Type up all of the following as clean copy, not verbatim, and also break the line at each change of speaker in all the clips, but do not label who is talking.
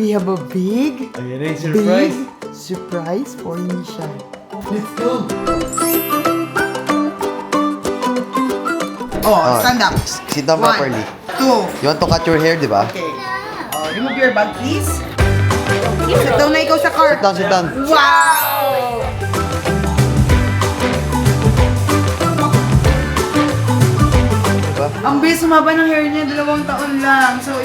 we have a big surprise for Nisha.
Let's go!
Oh, stand up.
Sit down
1,
properly.
2.
You want to cut your hair, di ba?
Okay. Remove your bag, please. Sit down na ikaw sa car.
Sit down, sit down.
Wow!
Diba?
Ang bilis sumaba ng hair niya, 2 taon lang. So,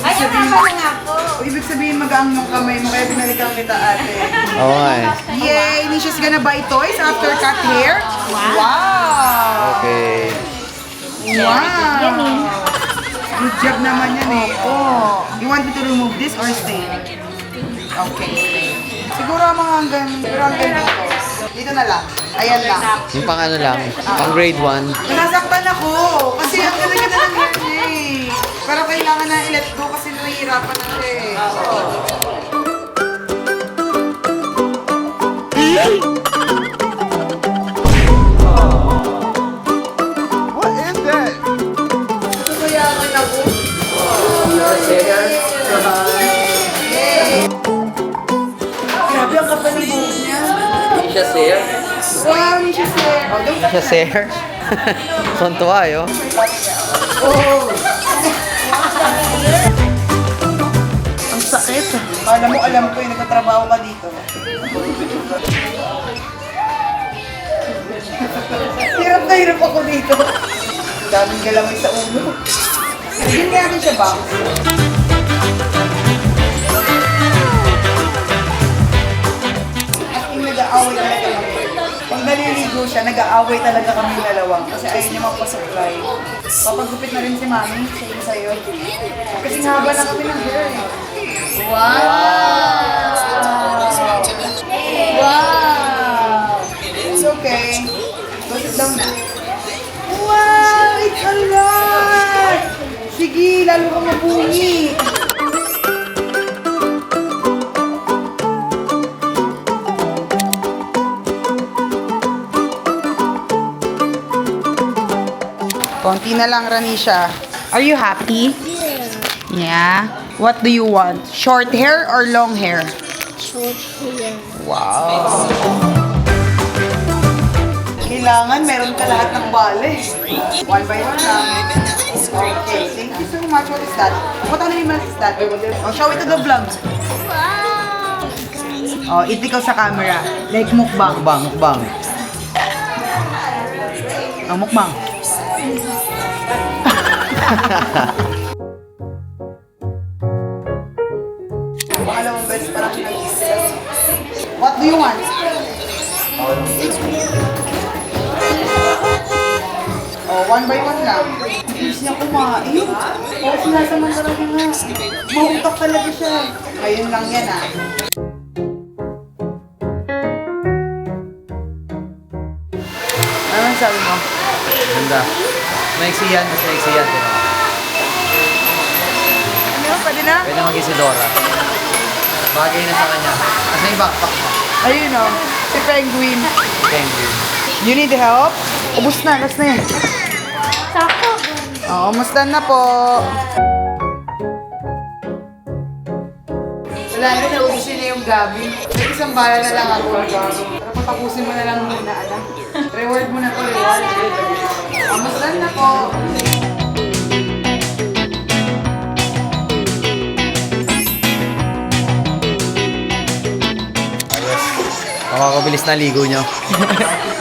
ibig sabihin magaang yung kamay mo, kaya pinalitan kita, ate.
Oo nga eh.
Yay! Nisha's gonna buy toys after cut hair. Wow!
Okay.
Wow! Good job naman yan eh. Oh. You want me to remove this or stay? Okay, stay. Siguro mga hanggang dito. Dito na lang. Ayan lang.
Yung pang ano lang, pang grade 1.
Nasaktan ako. Kasi ang ganda-ganda ng hair niya eh. Pero kailangan na i-let go kasi nahihirapan na siya eh.
What is that?
Kayaman ako. Grabe ang kapal ni buhok niya.
Nisha Sayer.
Wow, Nisha Sayer. Oh, don't touch
Siya, sir. Kontuwa, yo.
Oh! Ang sakit. Alam ko yung nagtatrabaho ka dito. Hirap ako dito. Daming galamay sa ulo. Bigyan kaya natin siya ba? As in, nag-aaway talaga kami. Pag naliligo siya, nag-aaway talaga kami dalawang kasi ayaw niya magpasuklay. Papagupit na rin si Mami, sa'yo sa'yo. Kasi haba na kami ng hair eh. Wow! Wow! It's okay. Go sit down na. Wow! It's a lot! Sige, lalo kang mabungi. Konti na lang, Ranisha. Are you happy? Yeah. What do you want? Short hair or long hair?
Short hair.
Wow. Kailangan meron ka lahat ng bale. 1 by 1 lang. Okay, thank you so much. What is that? What ano yung is that? Oh, show it to the vlog.
Wow!
Oh, eat ikaw sa camera. Like mukbang.
Mukbang.
Oh, mukbang. Pangalawang beses parang nag-discuss. What do you want? Oh, 1 by 1 lang. Bilis niya kumain. Oh, sinasamantala niya nga. Mahutak talaga siya. Ayun lang yan ah. Ano sabi mo?
Ganda. Maiksi yan, mas maiksi yan. Pero
Ano? Pwede na?
pwede mag-Isidora. Bagay na sa kanya. Asa yung backpack mo?
Ayun o. Si Penguin.
Thank you.
You need help? Ubus na. Last na yan.
Sakto.
Oo, almost done na po. Wala na, naubusin na yung gabi. May isang bala na lang ako. Pero patapusin mo na lang muna, anak. Reward mo na to, reward. Almost done na po.
Makakabilis na ligo nyo.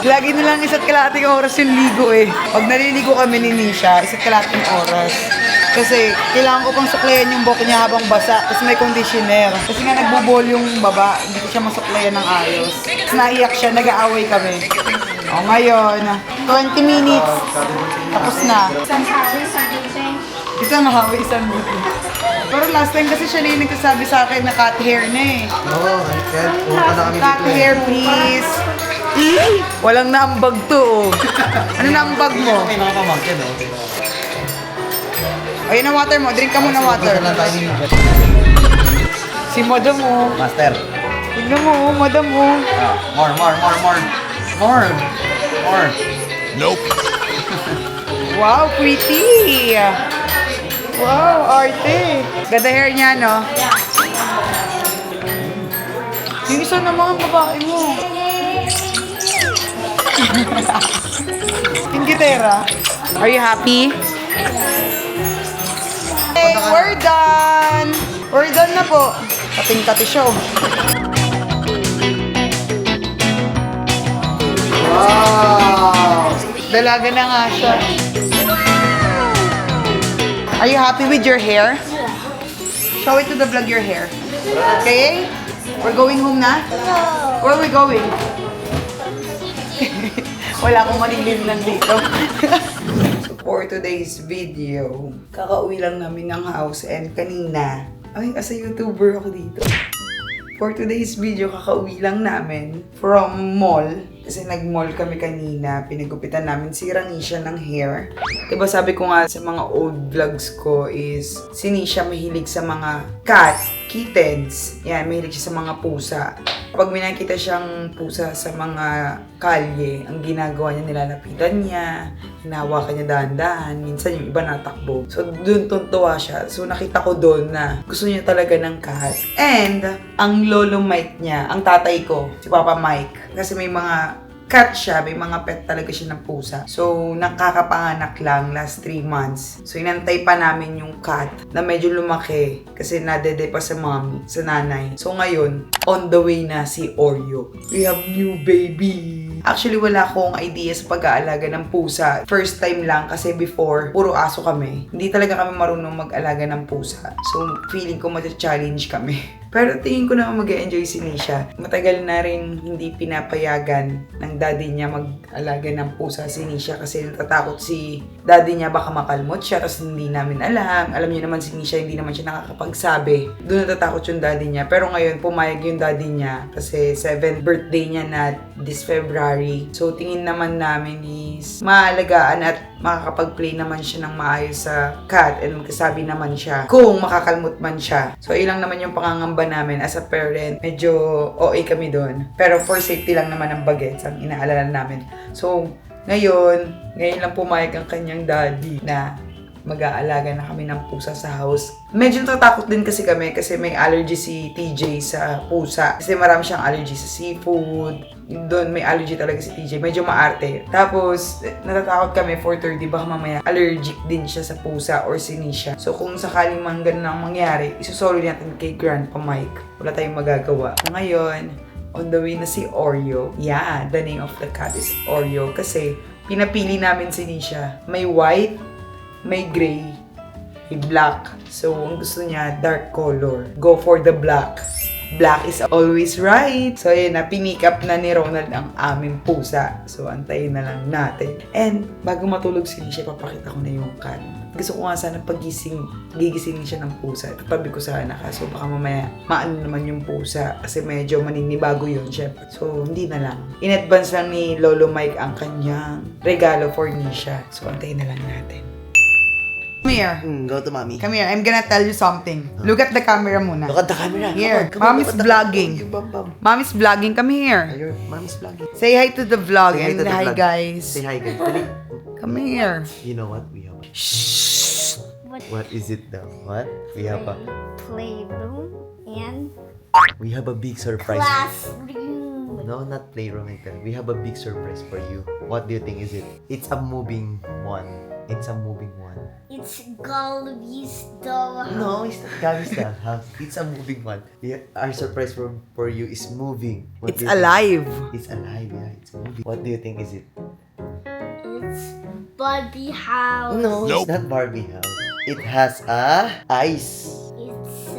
Lagi na lang isa't kalahating oras yung ligo eh. Pag naliligo kami ni Nisha, isa't kalahating oras. Kasi kailangan ko pang suklayan yung buhok niya habang basa. Kasi may conditioner. Kasi nga nagbubol yung baba, hindi ko siya masuklayan ng ayos. Tapos naiyak siya, nag-aaway kami. O ngayon, 20 minutes. Tapos na.
Isang sabi, isang gising.
Isang hawi, isang buti. Pero last time kasi siya na yung nagsasabi sa akin na cut hair na eh.
Oo, kaya pumunta na kami
Cut
dito eh.
hair, please. Walang naambag to. Ano naambag mo?
Okay, nakapamangkin oh.
Ayun na water mo. Drink ka muna water.
Dito lang tayo ni
Si madam mo.
Master.
Tignan mo, madam mo.
More.
Wow, pretty. Wow, arte. Ganda hair niya, no? Yung isa naman, babae mo. Yung gitera. Are you happy? Hey, we're done! We're done na po. Kating-kati show. Wow! Dalaga na nga siya. Are you happy with your hair? Show it to the vlog your hair. Okay? We're going home na? Where are we going? Wala akong malilinan dito. So for today's video, kakauwi lang namin ng house and kanina, ay, as a YouTuber ako dito. For today's video, kakauwi lang namin from mall. Kasi nag-mall kami kanina, pinagupitan namin si Ranisha ng hair. Diba sabi ko nga sa mga old vlogs ko is, si Nisha mahilig sa mga cat, kittens. Yan, mahilig siya sa mga pusa. Kapag may nakita siyang pusa sa mga kalye, ang ginagawa niya, nilalapitan niya, hinahawakan niya dahan-dahan, minsan yung iba natakbo. So, doon tuntua siya. So, nakita ko doon na gusto niya talaga ng cat. And, ang lolo Mike niya, ang tatay ko, si Papa Mike, kasi may mga cat siya, may mga pet talaga siya ng pusa. So, nakakapanganak lang last 3 months. So, inantay pa namin yung cat na medyo lumaki kasi nadede pa sa mommy, sa nanay. So, ngayon, on the way na si Oreo. We have new baby. Actually, wala akong idea sa pag-aalaga ng pusa. First time lang kasi before, puro aso kami. Hindi talaga kami marunong mag-alaga ng pusa. So, feeling ko mata-challenge kami. Pero tingin ko naman mag-enjoy si Nisha. Matagal na rin hindi pinapayagan ng daddy niya mag-alaga ng pusa si Nisha kasi natatakot si daddy niya baka makalmot siya tapos hindi namin alam. Alam niyo naman si Nisha hindi naman siya nakakapagsabi. Doon natatakot yung daddy niya. Pero ngayon pumayag yung daddy niya kasi 7th birthday niya na this February. So tingin naman namin is maalagaan at makakapag-play naman siya ng maayos sa cat and magkasabi naman siya kung makakalmot man siya. So ilang naman yung pangangamba namin as a parent. Medyo OA kami doon. Pero for safety lang naman ng bagets ang inaalala namin. So ngayon lang pumayag ang kanyang daddy na mag-aalaga na kami ng pusa sa house. Medyo natatakot din kasi kami kasi may allergy si TJ sa pusa. Kasi marami siyang allergy sa seafood. Doon may allergy talaga si TJ. Medyo maarte. Tapos, natatakot kami for 30 baka mamaya allergic din siya sa pusa or si Nisha. So, kung sakaling man ganun ang mangyari, isusolo natin kay Grandpa Mike. Wala tayong magagawa. Ngayon, on the way na si Oreo. Yeah, the name of the cat is Oreo. Kasi, pinapili namin si Nisha. May white, may gray, may black. So, ang gusto niya, dark color. Go for the black. Black is always right. So, ayun na, pinick up na ni Ronald ang aming pusa. So, antayin na lang natin. And, bago matulog si Nisha, papakita ko na yung cat. Gusto ko nga sana gigisingin siya ng pusa. Tatabi ko sana kaso baka mamaya maano naman yung pusa. Kasi medyo maninibago yun, syempre. So, hindi na lang. In advance lang ni Lolo Mike ang kanyang regalo for Nisha. So, antayin na lang natin. Come here.
Go to mommy.
Come here. I'm gonna tell you something. Look at the camera muna.
Look at the camera.
Here.
Come on,
Mommy's
look at the-
vlogging.
You bum.
Mommy's vlogging. Come here.
Your mommy's vlogging.
Say hi to the vlog.
Say hi
And
to the
hi,
vlog.
guys.
Say hi, guys. Dali.
Come here.
You know what? We have.
Shh.
What is it now? What? We have a.
Playroom and
We have a big surprise.
classroom.
No, not playroom like that. We have a big surprise for you. What do you think is it? It's a moving one. It's a moving one.
It's Galby's dollhouse.
No, it's not Gabby's dollhouse. It's a moving one. Our surprise for you is moving. What
It's
do you think?
alive.
It's alive, yeah. It's moving. What do you think is it?
It's Barbie house.
No, it's not Barbie house. It has a ice.
It's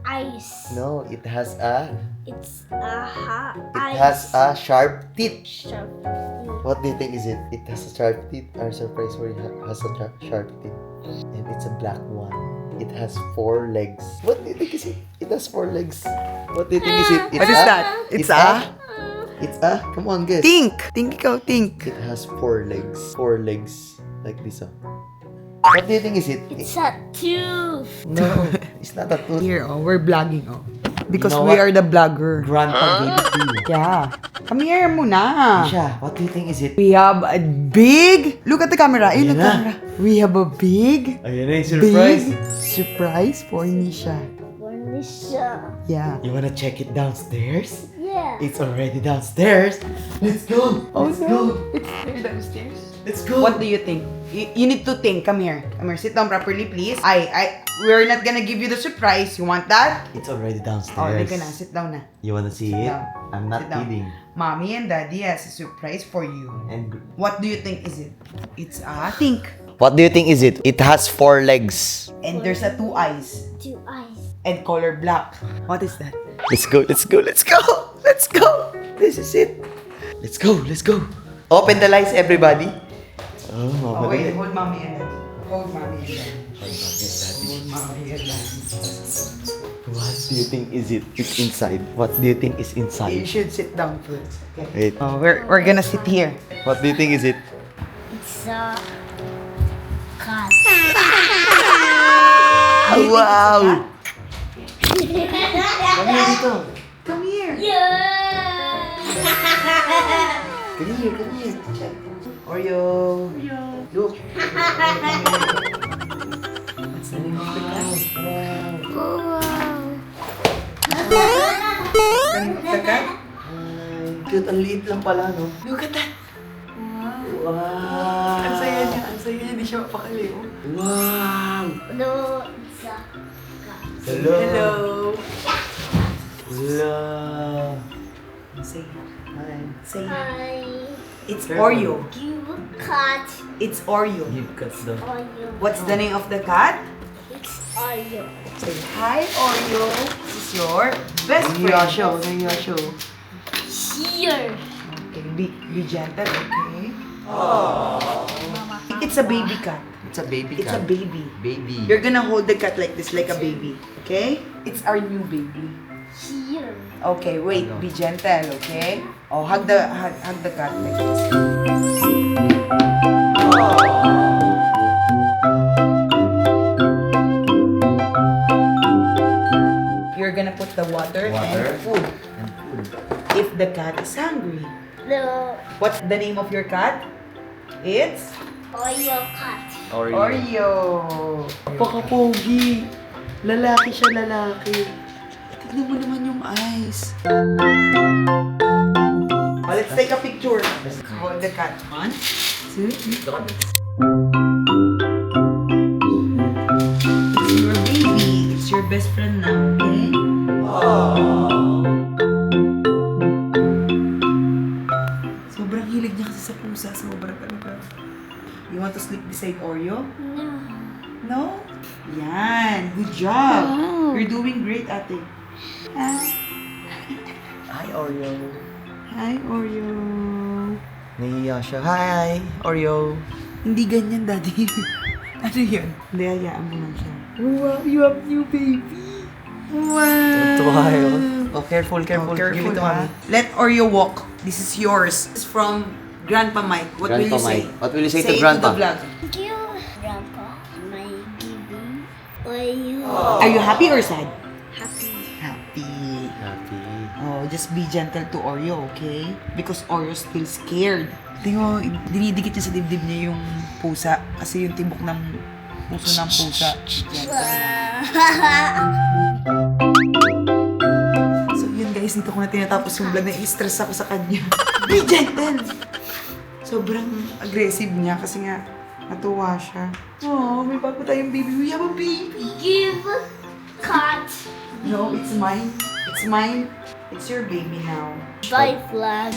ice.
No, it has a.
It's ice.
It has a sharp teeth.
Sharp.
What do you think is it? It has a sharp teeth. Our surprise for you has a sharp teeth. And it's a black one. It has 4 legs. What do you think is it? It has 4 legs. What do you think is it? It's
What is
a-
that? It's a?
It's a? Come on, guess.
Think. Think ikaw, think.
It has 4 legs. 4 legs. Like this, oh. What do you think is it?
It's a tooth.
No, it's not a tooth.
Here, oh, we're vlogging, oh. Because
You know
we
what?
are the vlogger.
Grandpa gave it to you.
Yeah. Come here muna.
Siya, what do you think is it?
We have a big... Look at the camera. Ayun
Ayan
the
na.
camera. We have a big...
Ayun na yung
Big surprise for Nisha.
Furniture.
Yeah.
You wanna check it downstairs? It's already downstairs. Let's go. Let's go.
It's there downstairs.
Let's go.
What do you think? You need to think. Come here. Come here. Sit down properly, please. We're not gonna give you the surprise. You want that?
It's already downstairs.
Oh, halika na. Sit down na.
You wanna see it?
down.
I'm not
Sit down.
kidding.
Mommy and Daddy has a surprise for you.
And
What do you think is it? It's a think.
what do you think is it? It has 4 legs.
And there's a 2 eyes.
2 eyes.
And color black. What is that?
Let's go. Let's go. Let's go. Let's go. This is it. Let's go. Let's go. Open the lights, everybody. Oh,
Oh, wait.
madali.
Hold Mommy and Daddy. Hold Mommy and Daddy. Hold Mommy and Daddy.
What do you think is it? It's inside. What do you think is
You
inside?
should sit down first. Okay.
Wait.
Oh, we're gonna sit here.
What do you think is it?
It's a cat.
Wow!
Come here dito. Come here.
Yeah.
Come here, come here. Check. Oreo. Look. What's the name of the cat? Wow. What's the name of the cat?
Cute, ang liit lang pala, no?
Look at that.
Wow!
Ang saya niya. Ang saya niya. Hindi siya mapakali. Oh.
Wow!
No, it's a cat.
Hello!
Hello.
Hello!
Say hi. Say hi.
Hi.
It's
Careful.
Oreo.
Give a cat.
It's Oreo.
Give cuts daw.
Oreo.
What's the name of the cat?
It's Oreo.
Say hi, Oreo. This is your best friend.
Yasho.
Here.
Okay, be gentle, okay? It's a baby cat.
It's a baby
It's a baby.
Baby.
You're gonna hold the cat like this, like a baby. Okay? It's our new baby.
Here.
Okay, wait. Be gentle, okay? Oh, hug the cat like this. You're gonna put the water and food. If the cat is hungry.
The
What's the name of your cat? It's
Oreo cat.
Oreo. Napaka-pogi. Lalaki siya, lalaki. Tignan mo naman yung eyes. Oh, let's take a picture. Hold the cat. 1, 2, 3. It's your baby. It's your best friend now, okay? Sobrang hilig niya kasi sa pusa. Sobrang talaga. You want to sleep beside Oreo?
No.
No? Yan. Good job. You're doing great, ate.
Hi, Oreo.
Hi, Oreo.
Nahiya siya. Hi, Oreo.
Hindi ganyan, daddy. Ano yun? Hindi, hayaan mo lang siya. Wow, you have new baby. Wow.
Tuwa yun. Oh, careful.
Oh, careful,
Give it to
ha?
mommy.
Let Oreo walk. This is yours. It's from Grandpa Mike. What will you
Grandpa
say?
Mike. What will you say to
it
Grandpa?
the vlog.
Thank you, Grandpa. My giving Oreo.
Are you happy or sad?
Happy.
Happy.
Happy.
Oh, just be gentle to Oreo, okay? Because Oreo's still scared. Tingnan mo, dinidikit niya sa dibdib niya yung pusa. Kasi yung tibok ng puso ng pusa. Gentle lang. So yun guys, dito ko na tinatapos yung vlog. Na-stress ako sa kanya. Be gentle! Sobrang aggressive niya kasi nga natuwa siya. Oh, may bago tayong baby. We have a baby!
Give cat.
No, it's mine. It's mine. It's your baby now.
Bye, flag.